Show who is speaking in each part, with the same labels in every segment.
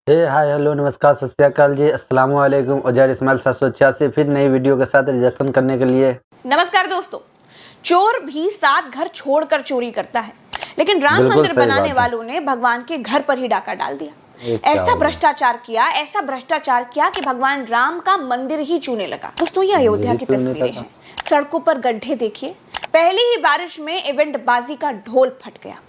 Speaker 1: Hi hello नमस्कार सत श्री अकाल जी, अस्सलाम वालेकुम। उजैर इस्माइल 786 फिर नई वीडियो के साथ रिएक्शन करने के लिए।
Speaker 2: नमस्कार दोस्तों। चोर भी 7 घर छोड़कर चोरी करता है, लेकिन राम
Speaker 1: बिल्कुल
Speaker 2: मंदिर
Speaker 1: सही
Speaker 2: बनाने
Speaker 1: बात है।
Speaker 2: वालों ने भगवान के घर पर ही डाका डाल दिया।
Speaker 1: क्या
Speaker 2: ऐसा
Speaker 1: हो गया?
Speaker 2: भ्रष्टाचार किया कि भगवान राम का मंदिर ही चूने लगा। दोस्तों, ये अयोध्या
Speaker 1: मेरी
Speaker 2: की
Speaker 1: क्यों नहीं
Speaker 2: तस्वीरें
Speaker 1: लगा?
Speaker 2: हैं। सड़कों पर गड्ढे देखिए। पहली ही बारिश में इवेंट बाजी का ढोल फट गया।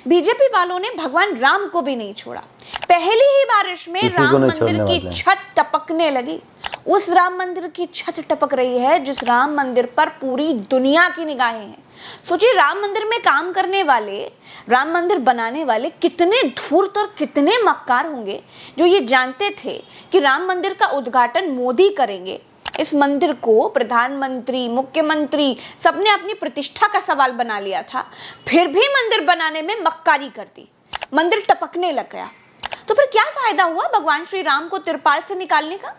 Speaker 2: बीजेपी वालों ने भगवान राम को भी नहीं छोड़ा। पहली ही बारिश में
Speaker 1: किसी को
Speaker 2: राम
Speaker 1: नहीं
Speaker 2: मंदिर
Speaker 1: छोड़ने
Speaker 2: की
Speaker 1: वाले हैं।
Speaker 2: छत टपकने लगी। उस राम मंदिर की छत टपक रही है जिस राम मंदिर पर पूरी दुनिया की निगाहें हैं। सोचिए, राम मंदिर में काम करने वाले, राम मंदिर बनाने वाले कितने धूर्त और कितने मक्कार होंगे, जो ये जानते थे कि राम मंदिर का उद्घाटन मोदी करेंगे। इस मंदिर को प्रधानमंत्री, मुख्यमंत्री सबने अपनी प्रतिष्ठा का सवाल बना लिया था, फिर भी मंदिर बनाने में मक्कारी कर दी। मंदिर टपकने लग गया। तो फिर क्या फायदा हुआ भगवान श्री राम को तिरपाल से निकालने का?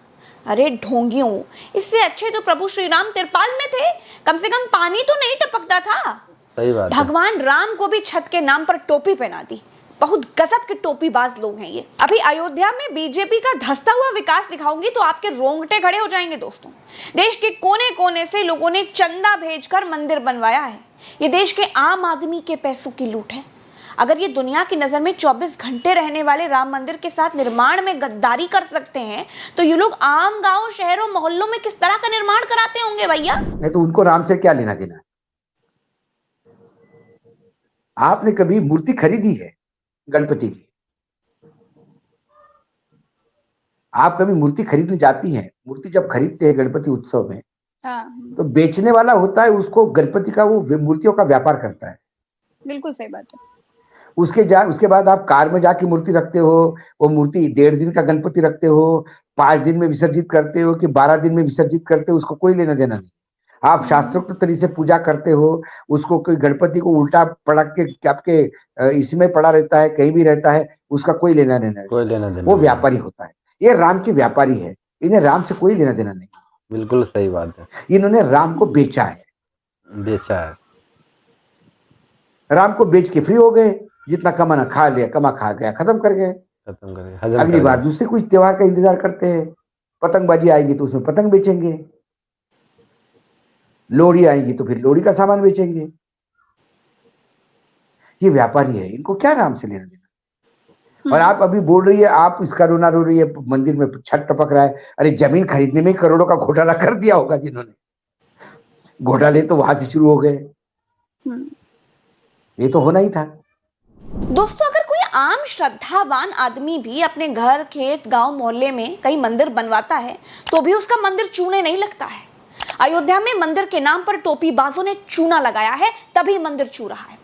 Speaker 2: अरे ढोंगियों, इससे अच्छे तो प्रभु श्री राम तिरपाल में थे। कम से कम पानी तो नहीं टपकता था।
Speaker 1: सही बात है।
Speaker 2: भगवान राम को भी छत के नाम पर टोपी पहना दी। बहुत गजब के टोपीबाज लोग हैं ये। अभी अयोध्या में बीजेपी का धंसता हुआ विकास दिखाऊंगी तो आपके रोंगटे खड़े हो जाएंगे। दोस्तों, देश के कोने कोने से लोगों ने चंदा भेजकर मंदिर बनवाया है। ये देश के आम आदमी के पैसों की लूट है। अगर ये दुनिया की नजर में 24 घंटे रहने वाले राम मंदिर के साथ निर्माण में गद्दारी कर सकते हैं, तो ये लोग आम गांव, शहरों, मोहल्लों में किस तरह का निर्माण कराते होंगे भैया?
Speaker 3: नहीं तो उनको राम से क्या लेना देना है? आपने कभी मूर्ति खरीदी है गणपति की? आप कभी मूर्ति खरीदने जाती हैं? मूर्ति जब खरीदते हैं गणपति उत्सव में, तो बेचने वाला होता है, उसको गणपति का वो मूर्तियों का व्यापार करता है।
Speaker 4: बिल्कुल सही बात है।
Speaker 3: उसके बाद आप कार में जाके मूर्ति रखते हो। वो मूर्ति 1.5 दिन का गणपति रखते हो, 5 दिन में विसर्जित करते हो कि 12 दिन में विसर्जित करते हो, उसको कोई लेना देना नहीं। आप शास्त्रोक्त तरीके से पूजा करते हो। उसको कोई गणपति को उल्टा पड़ा के आपके इसमें पड़ा रहता है, कहीं भी रहता है, उसका कोई लेना देना नहीं।
Speaker 1: कोई लेना देना
Speaker 3: वो
Speaker 1: नहीं।
Speaker 3: व्यापारी होता है। ये राम के व्यापारी है, इन्हें राम से कोई लेना देना नहीं।
Speaker 1: बिल्कुल सही बात है।
Speaker 3: इन्होंने राम को बेचा है।
Speaker 1: बेचा है।
Speaker 3: राम को बेच के फ्री हो गए। जितना कमाना खा लिया, कमा खा गया, खत्म कर गए।
Speaker 1: खत्म करेंगे, हजम
Speaker 3: अगली बार
Speaker 1: करेंगे।
Speaker 3: दूसरे कुछ त्योहार का इंतजार करते हैं। पतंगबाजी आएगी तो उसमें पतंग बेचेंगे, लोहड़ी आएगी तो फिर लोहड़ी का सामान बेचेंगे। ये व्यापारी है, इनको क्या राम से लेना देना। और आप अभी बोल रही है, आप इसका रोना रो रही है, मंदिर में छत टपक रहा है। अरे जमीन खरीदने में करोड़ों का घोटाला कर दिया होगा जिन्होंने। घोटाले तो वहां से शुरू हो गए। ये तो होना ही था।
Speaker 2: दोस्तों, अगर कोई आम श्रद्धावान आदमी भी अपने घर, खेत, गांव, मोहल्ले में कहीं मंदिर बनवाता है, तो भी उसका मंदिर चूने नहीं लगता है। अयोध्या में मंदिर के नाम पर टोपीबाजों ने चूना लगाया है, तभी मंदिर चू रहा है।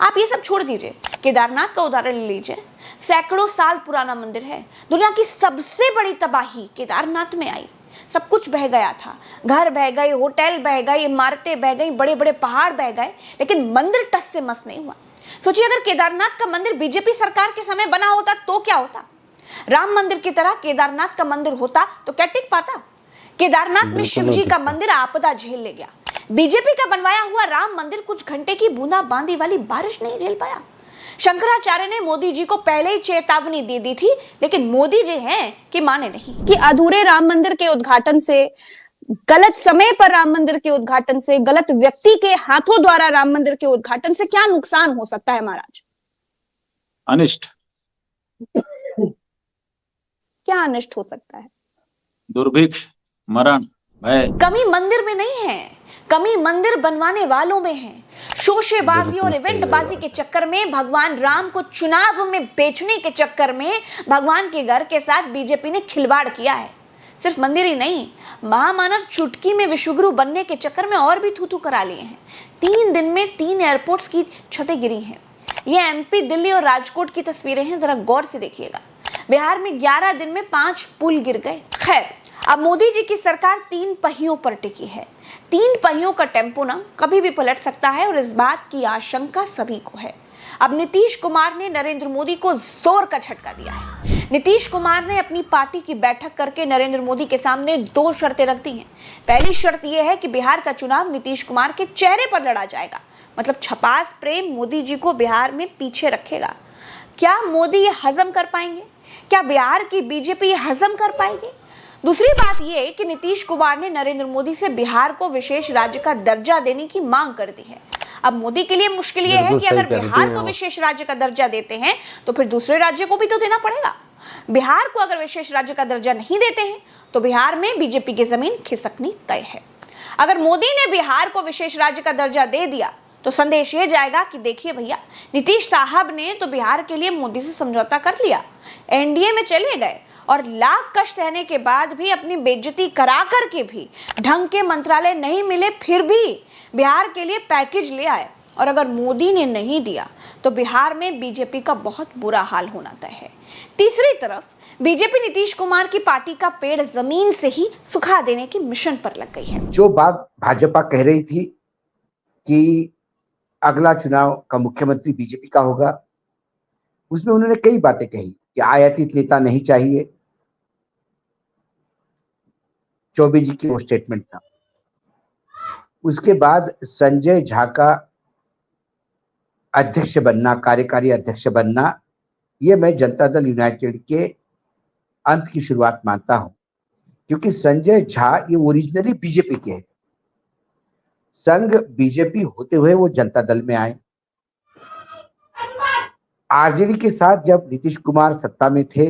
Speaker 2: आप ये सब छोड़ दीजिए, केदारनाथ का उदाहरण ले लीजिए। सैकड़ों साल पुराना मंदिर है। दुनिया की सबसे बड़ी तबाही केदारनाथ में आई। सब कुछ बह गया था। घर बह गए, होटल बह गए, इमारतें बह गई, बड़े बड़े पहाड़ बह गए, लेकिन मंदिर टस से मस नहीं हुआ। सोचिए, अगर केदारनाथ का मंदिर बीजेपी सरकार के समय बना होता तो क्या होता? राम मंदिर की तरह केदारनाथ का मंदिर होता तो क्या टिक पाता? केदारनाथ में शिव जी का मंदिर आपदा झेल ले गया। बीजेपी का बनवाया हुआ राम मंदिर कुछ घंटे की बूंदाबांदी वाली बारिश नहीं झेल पाया। शंकराचार्य ने मोदी जी को पहले ही चेतावनी दे दी थी, लेकिन मोदी जी हैं कि माने नहीं।
Speaker 4: कि अधूरे राम मंदिर के उद्घाटन से, गलत समय पर राम मंदिर के उद्घाटन से, गलत व्यक्ति के हाथों द्वारा राम मंदिर के उद्घाटन से क्या नुकसान हो सकता है महाराज?
Speaker 5: अनिष्ट।
Speaker 4: क्या अनिष्ट हो सकता है?
Speaker 5: दुर्भिक्ष, मरण, भय।
Speaker 2: कमी मंदिर में नहीं है, कमी मंदिर बनवाने वालों में है। शोशेबाजी और इवेंटबाजी के चक्कर में, भगवान राम को चुनाव में बेचने के चक्कर में भगवान के घर के साथ बीजेपी ने खिलवाड़ किया है। सिर्फ मंदिर ही नहीं, महामानव चुटकी में विश्वगुरु बनने के चक्कर में और भी थू करा लिए हैं। 3 दिन में 3 एयरपोर्ट्स की छतें गिरी हैं। ये एमपी, दिल्ली और राजकोट की तस्वीरें हैं, जरा गौर से देखिएगा। बिहार में 11 दिन में 5 पुल गिर गए। खैर, अब मोदी जी की सरकार 3 पहियों पर टिकी है। 3 पहियों का टेम्पो ना कभी भी पलट सकता है, और इस बात की आशंका सभी को है। अब नीतीश कुमार ने नरेंद्र मोदी को जोर का झटका दिया है। नीतीश कुमार ने अपनी पार्टी की बैठक करके नरेंद्र मोदी के सामने 2 शर्तें रख दी हैं। पहली शर्त यह है कि बिहार का चुनाव नीतीश कुमार के चेहरे पर लड़ा जाएगा, मतलब छपास प्रेम मोदी जी को बिहार में पीछे रखेगा। क्या मोदी ये हजम कर पाएंगे? क्या बिहार की बीजेपी हजम कर पाएगी? दूसरी बात यह कि नीतीश कुमार ने नरेंद्र मोदी से बिहार को विशेष राज्य का दर्जा देने की मांग कर दी है। अब मोदी के लिए मुश्किल यह है कि अगर बिहार को विशेष राज्य का दर्जा देते हैं तो फिर दूसरे राज्य को भी तो देना पड़ेगा। बिहार को अगर विशेष राज्य का दर्जा नहीं देते हैं तो बिहार में बीजेपी की जमीन खिसकनी तय है। अगर मोदी ने बिहार को विशेष राज्य का दर्जा दे दिया तो संदेश ये जाएगा कि देखिए भैया, नीतीश साहब ने तो बिहार के लिए मोदी से समझौता कर लिया, एनडीए में चले गए और लाख कष्ट सहने के बाद भी अपनी बेइज्जती करा करके भी ढंग के मंत्रालय नहीं मिले, फिर भी बिहार के लिए पैकेज ले आए। और अगर मोदी ने नहीं दिया तो बिहार में बीजेपी का बहुत बुरा हाल होना तय है। तीसरी तरफ बीजेपी नीतीश कुमार की पार्टी का पेड़ जमीन से ही सुखा देने की मिशन पर लग गई है।
Speaker 3: जो बात भाजपा कह रही थी कि अगला चुनाव का मुख्यमंत्री बीजेपी का होगा, उसमें उन्होंने कई बातें कही कि आयातित नेता नहीं चाहिए। चौबे जी की वो स्टेटमेंट था। उसके बाद संजय झा का अध्यक्ष बनना, कार्यकारी अध्यक्ष बनना, ये मैं जनता दल यूनाइटेड के अंत की शुरुआत मानता हूं, क्योंकि संजय झा ये ओरिजिनली बीजेपी के हैं। संघ बीजेपी होते हुए वो जनता दल में आए। आरजेडी के साथ जब नीतीश कुमार सत्ता में थे,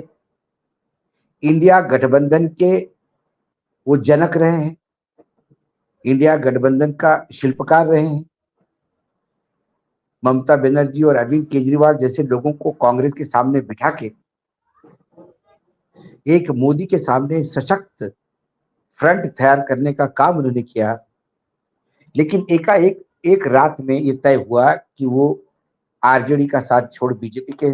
Speaker 3: इंडिया गठबंधन के वो जनक रहे हैं, इंडिया गठबंधन का शिल्पकार रहे हैं। ममता बनर्जी और अरविंद केजरीवाल जैसे लोगों को कांग्रेस के सामने बिठा के एक मोदी के सामने सशक्त फ्रंट तैयार करने का काम उन्होंने किया। लेकिन एकाएक एक रात में ये तय हुआ कि वो आरजेडी का साथ छोड़ बीजेपी के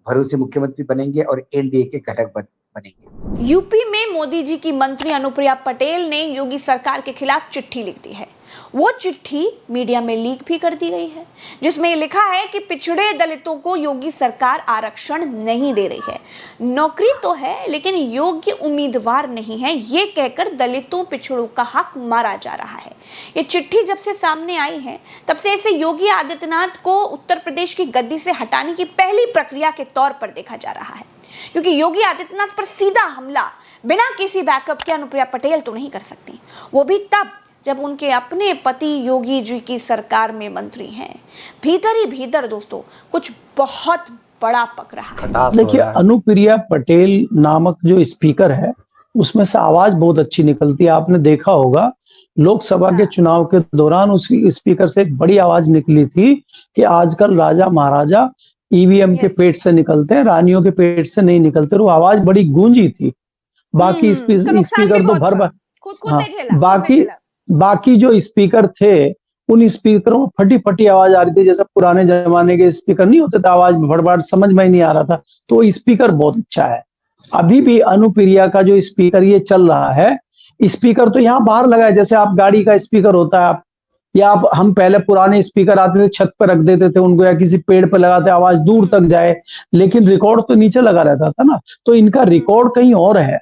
Speaker 3: भरोसे मुख्यमंत्री बनेंगे और एनडीए के घटक बनेंगे।
Speaker 2: यूपी में मोदी जी की मंत्री अनुप्रिया पटेल ने योगी सरकार के खिलाफ चिट्ठी लिख दी है। वो चिट्ठी मीडिया में लीक भी कर दी गई है, जिसमें लिखा है कि पिछड़े दलितों को योगी सरकार आरक्षण नहीं दे रही है। नौकरी तो है लेकिन योग्य उम्मीदवार नहीं है, ये कहकर दलितों पिछड़ों का हक मारा जा रहा है। ये चिट्ठी जब से सामने आई है तब से इसे योगी आदित्यनाथ को उत्तर प्रदेश की गद्दी से हटाने की पहली प्रक्रिया के तौर पर देखा जा रहा है, क्योंकि योगी आदित्यनाथ पर सीधा हमला बिना किसी बैकअप के अनुप्रिया पटेल तो नहीं कर सकती, वो भी तब जब उनके अपने पति योगी जी की सरकार में मंत्री हैं। भीतर ही भीतर दोस्तों कुछ बहुत बड़ा पक रहा है।
Speaker 6: देखिए, अनुप्रिया पटेल नामक जो स्पीकर है उसमें से आवाज बहुत अच्छी निकलती है। आपने देखा होगा लोकसभा के चुनाव के दौरान उस स्पीकर से एक बड़ी आवाज निकली थी कि आजकल राजा महाराजा ईवीएम के पेट से निकलते हैं, रानियों के पेट से नहीं निकलते। वो आवाज बड़ी गूंजी थी। बाकी स्पीकर तो भर बाकी जो स्पीकर थे उन स्पीकरों में फटी फटी आवाज आ रही थी, जैसे पुराने जमाने के स्पीकर नहीं होते थे, आवाज भड़बड़ समझ में नहीं आ रहा था। तो स्पीकर बहुत अच्छा है। अभी भी अनुप्रिया का जो स्पीकर ये चल रहा है, स्पीकर तो यहाँ बाहर लगा है, जैसे आप गाड़ी का स्पीकर होता है, आप या आप हम पहले पुराने स्पीकर आते थे छत पर रख देते थे उनको, या किसी पेड़ पर लगाते आवाज दूर तक जाए, लेकिन रिकॉर्ड तो नीचे लगा रहता था ना। तो इनका रिकॉर्ड कहीं और है,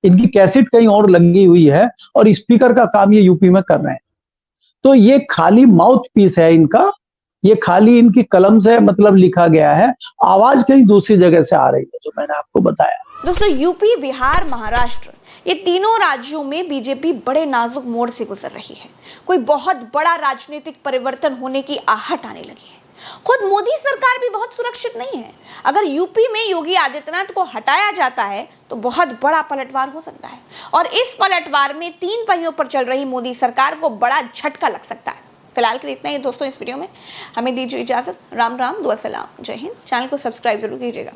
Speaker 6: इनकी कैसेट कहीं और लगी हुई है और स्पीकर का काम ये यूपी में कर रहे हैं। तो ये खाली माउथ पीस है इनका, ये खाली इनकी कलम से मतलब लिखा गया है, आवाज कहीं दूसरी जगह से आ रही है, जो मैंने आपको बताया।
Speaker 2: दोस्तों, यूपी, बिहार, महाराष्ट्र, ये तीनों राज्यों में बीजेपी बड़े नाजुक मोड़ से गुजर रही है। कोई बहुत बड़ा राजनीतिक परिवर्तन होने की आहट आने लगी है। खुद मोदी सरकार भी बहुत सुरक्षित नहीं है। अगर यूपी में योगी आदित्यनाथ को हटाया जाता है तो बहुत बड़ा पलटवार हो सकता है, और इस पलटवार में 3 पहियों पर चल रही मोदी सरकार को बड़ा झटका लग सकता है। फिलहाल के लिए इतना ही दोस्तों इस वीडियो में। हमें दीजिए इजाजत। राम राम, दुआ सलाम, जय हिंद। चैनल को सब्सक्राइब जरूर कीजिएगा।